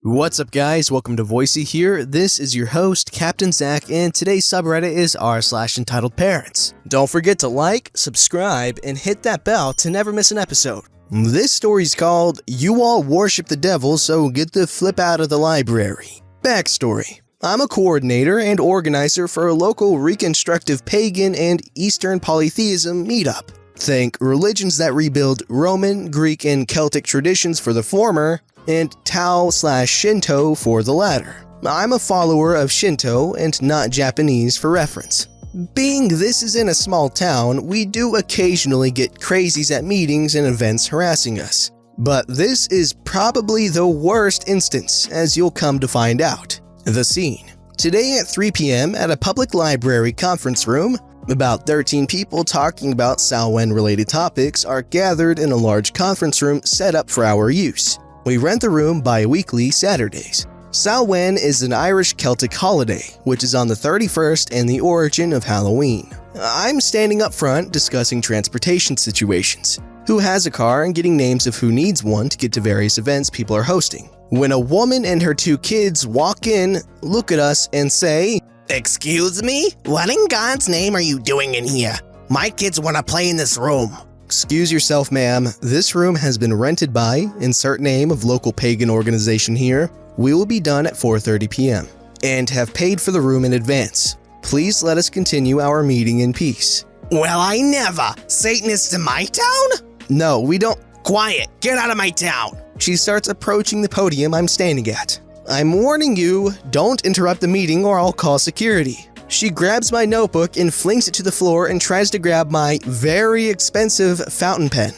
What's up guys, welcome to Voicey here. This is your host, Captain Zach, and today's subreddit is r/EntitledParents. Don't forget to like, subscribe, and hit that bell to never miss an episode. This story's called, You All Worship the Devil, So Get the Flip Out of the Library. Backstory. I'm a coordinator and organizer for a local reconstructive pagan and Eastern polytheism meetup. Think religions that rebuild Roman, Greek, and Celtic traditions for the former, and Tao/Shinto for the latter. I'm a follower of Shinto and not Japanese for reference. Being this is in a small town, we do occasionally get crazies at meetings and events harassing us. But this is probably the worst instance, as you'll come to find out. The scene. Today at 3 p.m. at a public library conference room, about 13 people talking about Samhain-related topics are gathered in a large conference room set up for our use. We rent the room bi-weekly Saturdays. Samhain is an Irish Celtic holiday, which is on the 31st and the origin of Halloween. I'm standing up front discussing transportation situations, who has a car and getting names of who needs one to get to various events people are hosting. When a woman and her 2 kids walk in, look at us and say, "Excuse me? What in God's name are you doing in here? My kids want to play in this room." Excuse yourself, ma'am. This room has been rented by, insert name of local pagan organization here. We will be done at 4:30 p.m. and have paid for the room in advance. Please let us continue our meeting in peace. Well, I never. Satanists in my town? No, we don't. Quiet. Get out of my town. She starts approaching the podium I'm standing at. I'm warning you, don't interrupt the meeting or I'll call security. She grabs my notebook and flings it to the floor and tries to grab my very expensive fountain pen.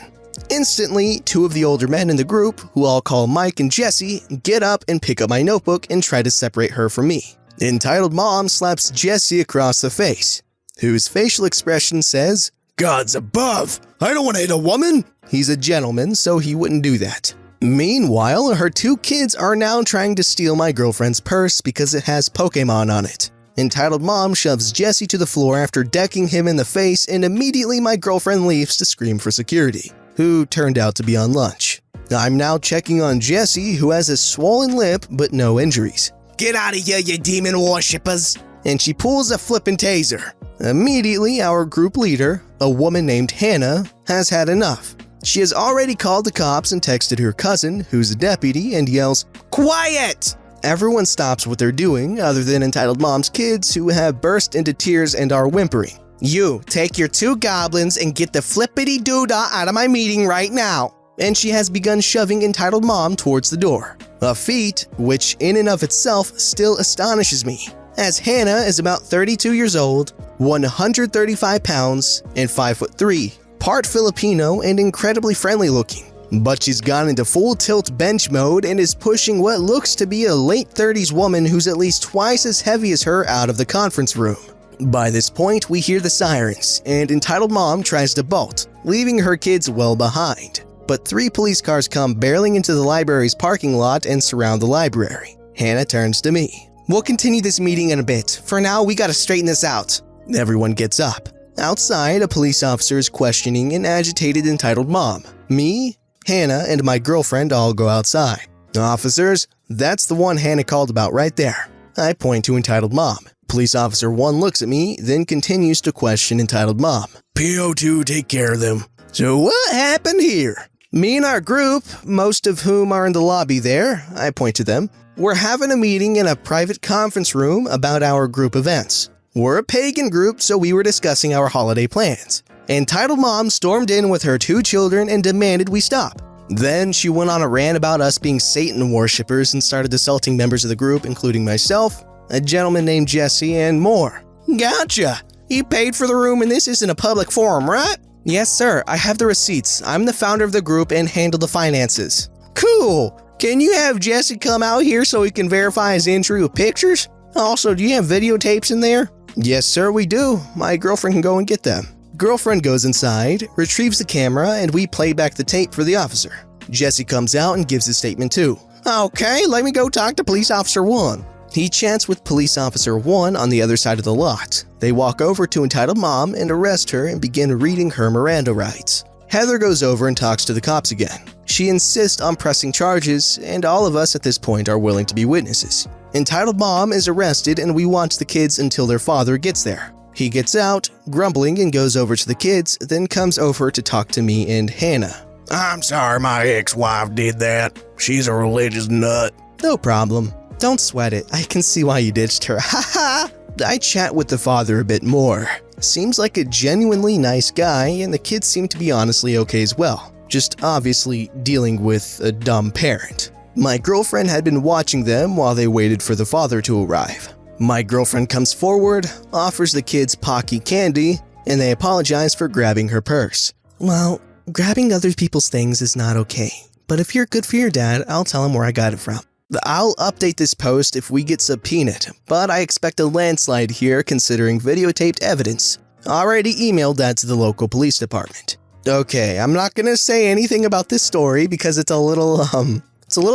Instantly, 2 of the older men in the group, who I'll call Mike and Jesse, get up and pick up my notebook and try to separate her from me. Entitled Mom slaps Jesse across the face, whose facial expression says, "God's above, I don't want to hit a woman." He's a gentleman, so he wouldn't do that. Meanwhile, her 2 kids are now trying to steal my girlfriend's purse because it has Pokemon on it. Entitled Mom shoves Jesse to the floor after decking him in the face, and immediately my girlfriend leaves to scream for security, who turned out to be on lunch. I'm now checking on Jesse, who has a swollen lip but no injuries. Get out of here, you demon worshippers. And she pulls a flippin' taser. Immediately, our group leader, a woman named Hannah, has had enough. She has already called the cops and texted her cousin, who's a deputy, and yells, "Quiet!" Everyone stops what they're doing, other than Entitled Mom's kids, who have burst into tears and are whimpering. You, take your 2 goblins and get the flippity-doo-dah out of my meeting right now. And she has begun shoving Entitled Mom towards the door. A feat which in and of itself still astonishes me, as Hannah is about 32 years old, 135 pounds, and 5'3", part Filipino and incredibly friendly looking. But she's gone into full tilt bench mode and is pushing what looks to be a late 30s woman who's at least twice as heavy as her out of the conference room. By this point, we hear the sirens, and Entitled Mom tries to bolt, leaving her kids well behind. But 3 police cars come barreling into the library's parking lot and surround the library. Hannah turns to me. "We'll continue this meeting in a bit. For now, we gotta straighten this out." Everyone gets up. Outside, a police officer is questioning an agitated Entitled Mom. Me, Hannah, and my girlfriend all go outside. "Officers, that's the one Hannah called about right there." I point to Entitled Mom. Police Officer 1 looks at me, then continues to question Entitled Mom. "PO2, take care of them." "So what happened here?" Me and our group, most of whom are in the lobby there, I point to them, we're having a meeting in a private conference room about our group events. We're a pagan group, so we were discussing our holiday plans. Entitled Mom stormed in with her 2 children and demanded we stop. Then she went on a rant about us being Satan worshippers and started assaulting members of the group, including myself, a gentleman named Jesse, and more. "Gotcha. You paid for the room and this isn't a public forum, right?" "Yes, sir. I have the receipts. I'm the founder of the group and handle the finances." "Cool. Can you have Jesse come out here so he can verify his entry with pictures? Also, do you have videotapes in there?" "Yes, sir, we do. My girlfriend can go and get them." Girlfriend goes inside, retrieves the camera, and we play back the tape for the officer. Jesse comes out and gives his statement too. "Okay, let me go talk to Police Officer 1. He chats with Police Officer 1 on the other side of the lot. They walk over to Entitled Mom and arrest her and begin reading her Miranda rights. Heather goes over and talks to the cops again. She insists on pressing charges, and all of us at this point are willing to be witnesses. Entitled mom is arrested, and we watch the kids until their father gets there. He gets out, grumbling, and goes over to the kids, then comes over to talk to me and Hannah. I'm sorry my ex-wife did that. She's a religious nut. No problem. Don't sweat it. I can see why you ditched her. Haha! I chat with the father a bit more. Seems like a genuinely nice guy, and the kids seem to be honestly okay as well. Just obviously dealing with a dumb parent. My girlfriend had been watching them while they waited for the father to arrive. My girlfriend comes forward, offers the kids Pocky candy, and they apologize for grabbing her purse. Well, grabbing other people's things is not okay, but if you're good for your dad, I'll tell him where I got it from. I'll update this post if we get subpoenaed, but I expect a landslide here considering videotaped evidence. Already emailed that to the local police department. Okay, I'm not gonna say anything about this story because it's a little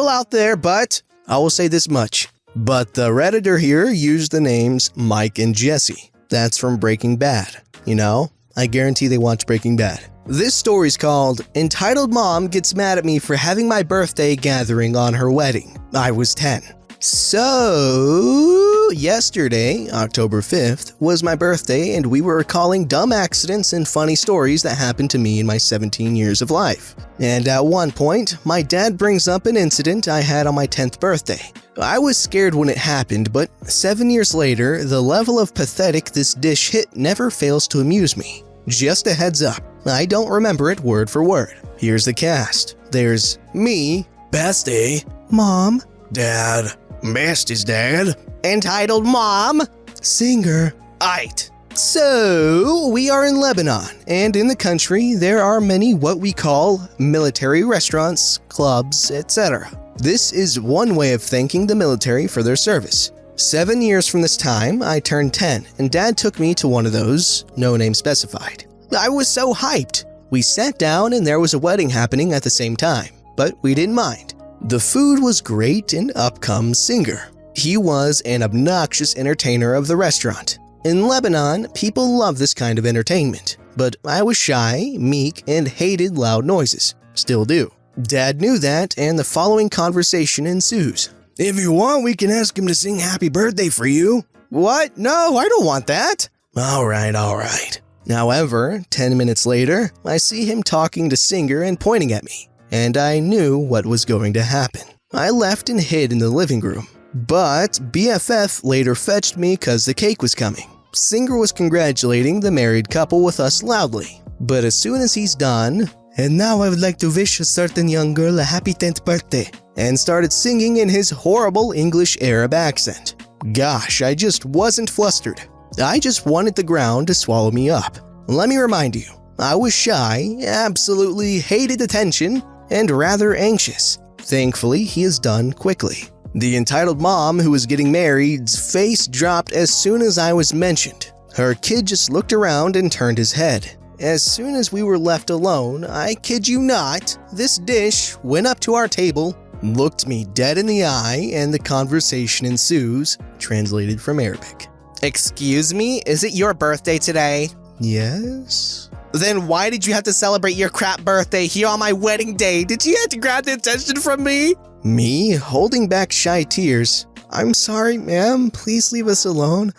out there, but I will say this much. But the Redditor here used the names Mike and Jesse. That's from Breaking Bad. You know, I guarantee they watch Breaking Bad. This story's called Entitled Mom Gets Mad at Me for Having My Birthday Gathering on Her Wedding. I was 10. So, yesterday, October 5th, was my birthday, and we were recalling dumb accidents and funny stories that happened to me in my 17 years of life. And at one point, my dad brings up an incident I had on my 10th birthday. I was scared when it happened, but 7 years later, the level of pathetic this dish hit never fails to amuse me. Just a heads up, I don't remember it word for word. Here's the cast. There's me, Bestie. Mom, Dad. Bestie's dad. Entitled Mom, Singer, Ite. So, we are in Lebanon, and in the country, there are many what we call military restaurants, clubs, etc. This is one way of thanking the military for their service. 7 years from this time, I turned 10, and Dad took me to one of those, no name specified. I was so hyped. We sat down and there was a wedding happening at the same time, but we didn't mind. The food was great and up comes Singer. He was an obnoxious entertainer of the restaurant. In Lebanon, people love this kind of entertainment, but I was shy, meek, and hated loud noises. Still do. Dad knew that, and the following conversation ensues. If you want, we can ask him to sing happy birthday for you. What? No, I don't want that. All right. However, 10 minutes later, I see him talking to Singer and pointing at me, and I knew what was going to happen. I left and hid in the living room, but BFF later fetched me because the cake was coming. Singer was congratulating the married couple with us loudly, but as soon as he's done, and now I would like to wish a certain young girl a happy 10th birthday, and started singing in his horrible English Arab accent. Gosh, I just wasn't flustered. I just wanted the ground to swallow me up. Let me remind you, I was shy, absolutely hated attention, and rather anxious. Thankfully, he is done quickly. The entitled mom who was getting married's face dropped as soon as I was mentioned. Her kid just looked around and turned his head. As soon as we were left alone, I kid you not, this dish went up to our table, looked me dead in the eye, and the conversation ensues, translated from Arabic. Excuse me, is it your birthday today? Yes. Then why did you have to celebrate your crap birthday here on my wedding day? Did you have to grab the attention from me? Me, holding back shy tears. I'm sorry, ma'am. Please leave us alone.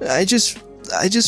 I just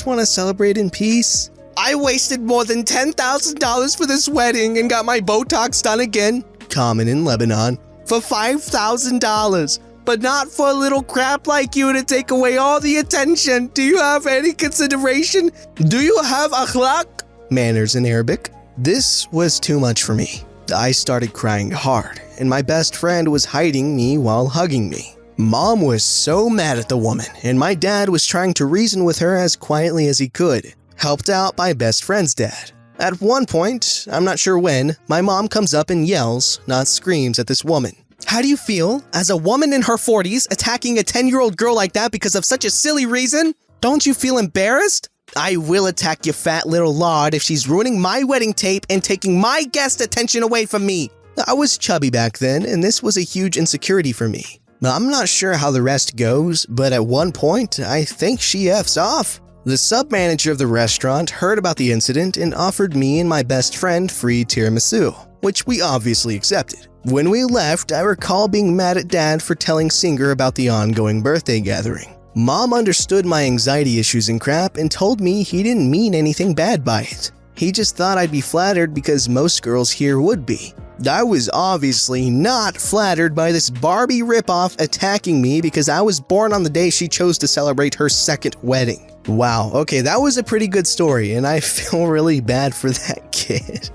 want to celebrate in peace. I wasted more than $10,000 for this wedding and got my Botox done again, common in Lebanon, for $5,000. But not for a little crap like you to take away all the attention. Do you have any consideration? Do you have akhlaq? Manners in Arabic. This was too much for me. I started crying hard, and my best friend was hiding me while hugging me. Mom was so mad at the woman, and my dad was trying to reason with her as quietly as he could, helped out by best friend's dad. At one point, I'm not sure when, my mom comes up and yells, not screams, at this woman. How do you feel as a woman in her 40s attacking a 10-year-old girl like that because of such a silly reason? Don't you feel embarrassed? I will attack your fat little lard if she's ruining my wedding tape and taking my guest attention away from me. I was chubby back then, and this was a huge insecurity for me. I'm not sure how the rest goes, but at one point, I think she F's off. The sub-manager of the restaurant heard about the incident and offered me and my best friend free tiramisu. which we obviously accepted. When we left, I recall being mad at Dad for telling Singer about the ongoing birthday gathering. Mom understood my anxiety issues and crap and told me he didn't mean anything bad by it. He just thought I'd be flattered because most girls here would be. I was obviously not flattered by this Barbie ripoff attacking me because I was born on the day she chose to celebrate her second wedding. Wow, okay, that was a pretty good story, and I feel really bad for that kid.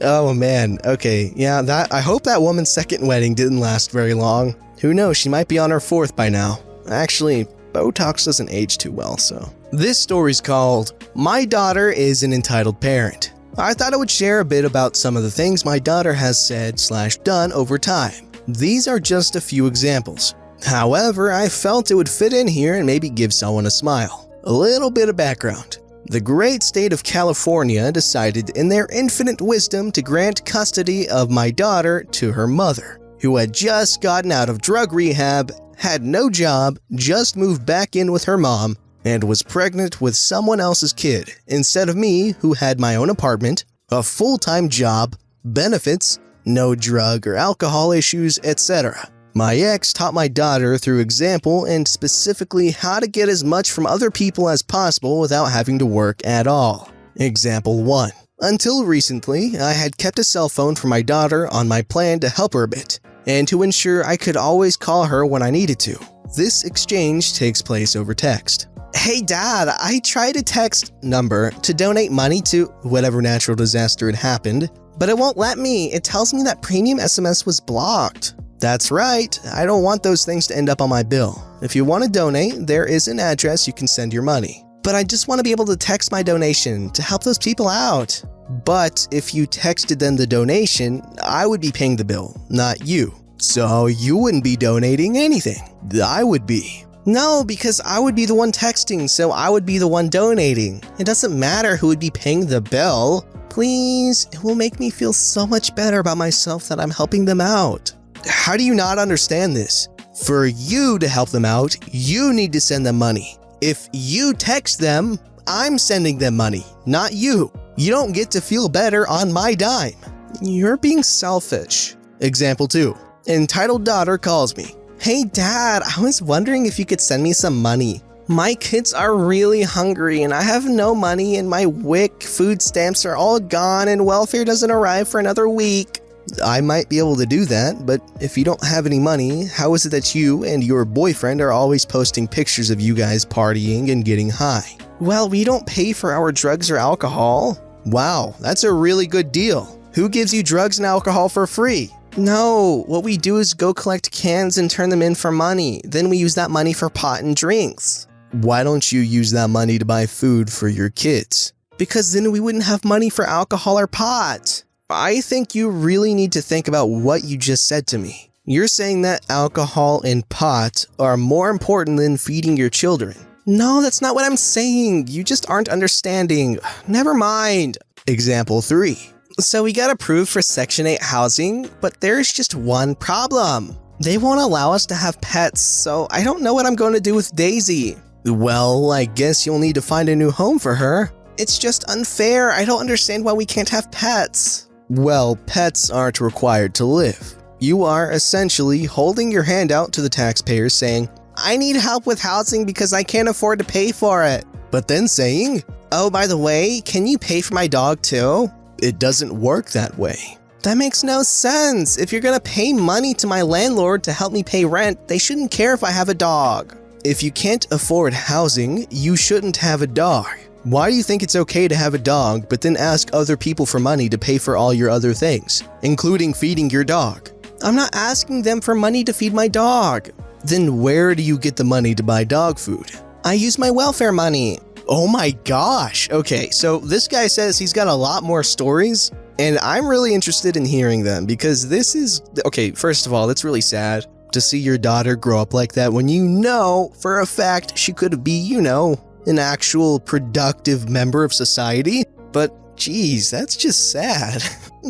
Oh man, okay, yeah, I hope that woman's second wedding didn't last very long. Who knows, she might be on her fourth by now. Actually, Botox doesn't age too well, so. This story's called, My Daughter is an Entitled Parent. I thought I would share a bit about some of the things my daughter has said/done over time. These are just a few examples. However, I felt it would fit in here and maybe give someone a smile. A little bit of background. The great state of California decided in their infinite wisdom to grant custody of my daughter to her mother, who had just gotten out of drug rehab, had no job, just moved back in with her mom, and was pregnant with someone else's kid, instead of me, who had my own apartment, a full-time job, benefits, no drug or alcohol issues, etc. My ex taught my daughter through example and specifically how to get as much from other people as possible without having to work at all. Example 1. Until recently, I had kept a cell phone for my daughter on my plan to help her a bit, and to ensure I could always call her when I needed to. This exchange takes place over text. Hey Dad, I tried a text number to donate money to whatever natural disaster had happened, but it won't let me. It tells me that premium SMS was blocked. That's right, I don't want those things to end up on my bill. If you want to donate, there is an address you can send your money. But I just want to be able to text my donation to help those people out. But if you texted them the donation, I would be paying the bill, not you. So you wouldn't be donating anything. I would be. No, because I would be the one texting, so I would be the one donating. It doesn't matter who would be paying the bill. Please, it will make me feel so much better about myself that I'm helping them out. How do you not understand this? For you to help them out, you need to send them money. If you text them, I'm sending them money, not you. You don't get to feel better on my dime. You're being selfish. Example 2. Entitled daughter calls me. Hey Dad, I was wondering if you could send me some money. My kids are really hungry and I have no money and my WIC food stamps are all gone and welfare doesn't arrive for another week. I might be able to do that, but if you don't have any money, how is it that you and your boyfriend are always posting pictures of you guys partying and getting high? Well, we don't pay for our drugs or alcohol. Wow, that's a really good deal. Who gives you drugs and alcohol for free? No, what we do is go collect cans and turn them in for money. Then we use that money for pot and drinks. Why don't you use that money to buy food for your kids? Because then we wouldn't have money for alcohol or pot. I think you really need to think about what you just said to me. You're saying that alcohol and pot are more important than feeding your children. No, that's not what I'm saying. You just aren't understanding. Never mind. Example 3. So we got approved for Section 8 housing, but there's just one problem. They won't allow us to have pets, so I don't know what I'm going to do with Daisy. Well, I guess you'll need to find a new home for her. It's just unfair. I don't understand why we can't have pets. Well, pets aren't required to live. You are essentially holding your hand out to the taxpayers saying, I need help with housing because I can't afford to pay for it. But then saying, oh, by the way, can you pay for my dog too? It doesn't work that way. That makes no sense. If you're gonna pay money to my landlord to help me pay rent, they shouldn't care if I have a dog. If you can't afford housing, you shouldn't have a dog. Why do you think it's okay to have a dog, but then ask other people for money to pay for all your other things, including feeding your dog? I'm not asking them for money to feed my dog. Then where do you get the money to buy dog food? I use my welfare money. Oh my gosh. Okay, so this guy says he's got a lot more stories, and I'm really interested in hearing them because this is, okay, first of all, that's really sad to see your daughter grow up like that when you know for a fact she could be, you know, an actual productive member of society. But geez, that's just sad.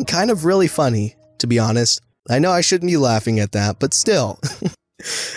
Kind of really funny, to be honest. I know I shouldn't be laughing at that, but still.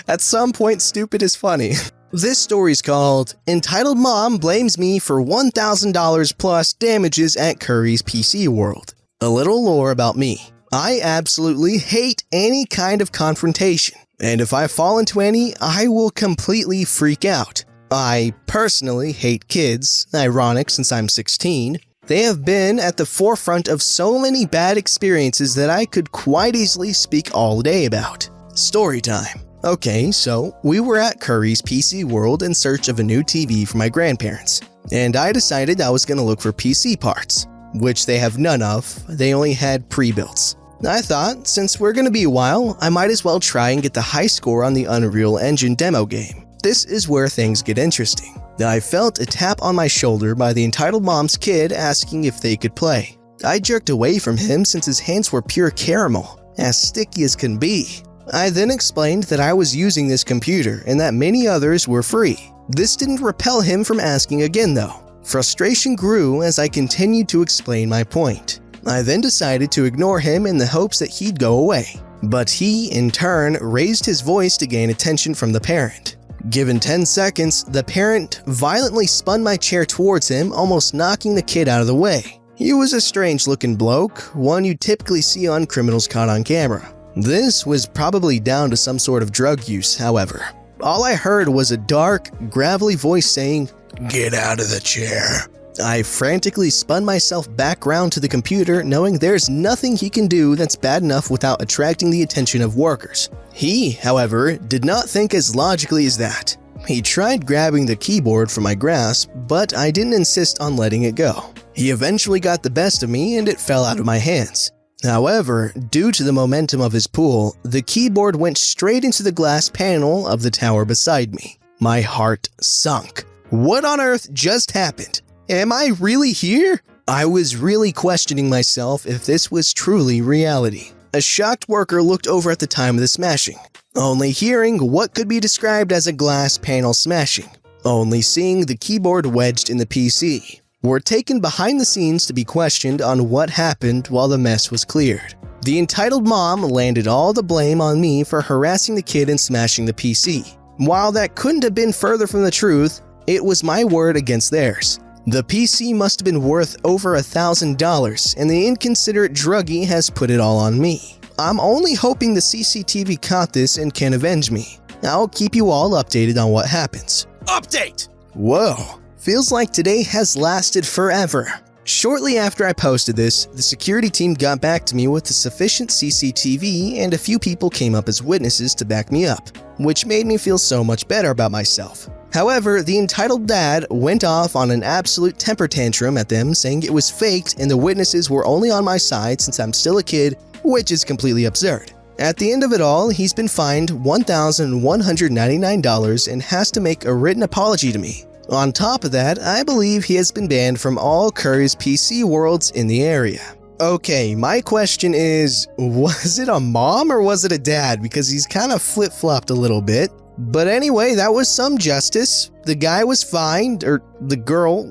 At some point, stupid is funny. This story's called Entitled Mom Blames Me for $1,000 plus damages at Curry's PC World. A little lore about me. I absolutely hate any kind of confrontation, and if I fall into any, I will completely freak out. I personally hate kids, ironic since I'm 16. They have been at the forefront of so many bad experiences that I could quite easily speak all day about. Story time. Okay, so we were at Curry's PC World in search of a new TV for my grandparents, and I decided I was going to look for PC parts, which they have none of. They only had pre-builts. I thought, since we're going to be a while, I might as well try and get the high score on the Unreal Engine demo game. This is where things get interesting. I felt a tap on my shoulder by the entitled mom's kid asking if they could play. I jerked away from him since his hands were pure caramel, as sticky as can be. I then explained that I was using this computer and that many others were free. This didn't repel him from asking again though. Frustration grew as I continued to explain my point. I then decided to ignore him in the hopes that he'd go away, but he, in turn, raised his voice to gain attention from the parent. Given 10 seconds, the parent violently spun my chair towards him, almost knocking the kid out of the way. He was a strange-looking bloke, one you typically see on criminals caught on camera. This was probably down to some sort of drug use, however. All I heard was a dark, gravelly voice saying, "Get out of the chair." I frantically spun myself back round to the computer, knowing there's nothing he can do that's bad enough without attracting the attention of workers. He, however, did not think as logically as that. He tried grabbing the keyboard from my grasp, but I didn't insist on letting it go. He eventually got the best of me and it fell out of my hands. However, due to the momentum of his pull, the keyboard went straight into the glass panel of the tower beside me. My heart sunk. What on earth just happened? Am I really here? I was really questioning myself if this was truly reality. A shocked worker looked over at the time of the smashing, only hearing what could be described as a glass panel smashing, only seeing the keyboard wedged in the PC. We're taken behind the scenes to be questioned on what happened while the mess was cleared. The entitled mom landed all the blame on me for harassing the kid and smashing the PC. While that couldn't have been further from the truth, it was my word against theirs. The PC must have been worth over $1,000, and the inconsiderate druggie has put it all on me. I'm only hoping the CCTV caught this and can avenge me. I'll keep you all updated on what happens. Update! Whoa, feels like today has lasted forever. Shortly after I posted this, the security team got back to me with the sufficient CCTV and a few people came up as witnesses to back me up, which made me feel so much better about myself. However, the entitled dad went off on an absolute temper tantrum at them, saying it was faked and the witnesses were only on my side since I'm still a kid, which is completely absurd. At the end of it all, he's been fined $1,199 and has to make a written apology to me. On top of that, I believe he has been banned from all Curry's PC worlds in the area. Okay, my question is, was it a mom or was it a dad? Because he's kind of flip-flopped a little bit. But anyway, that was some justice. The guy was fined, or the girl,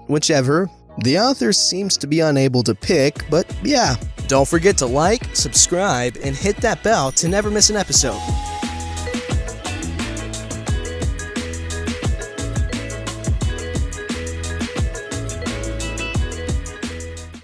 whichever. The author seems to be unable to pick, but yeah. Don't forget to like, subscribe, and hit that bell to never miss an episode.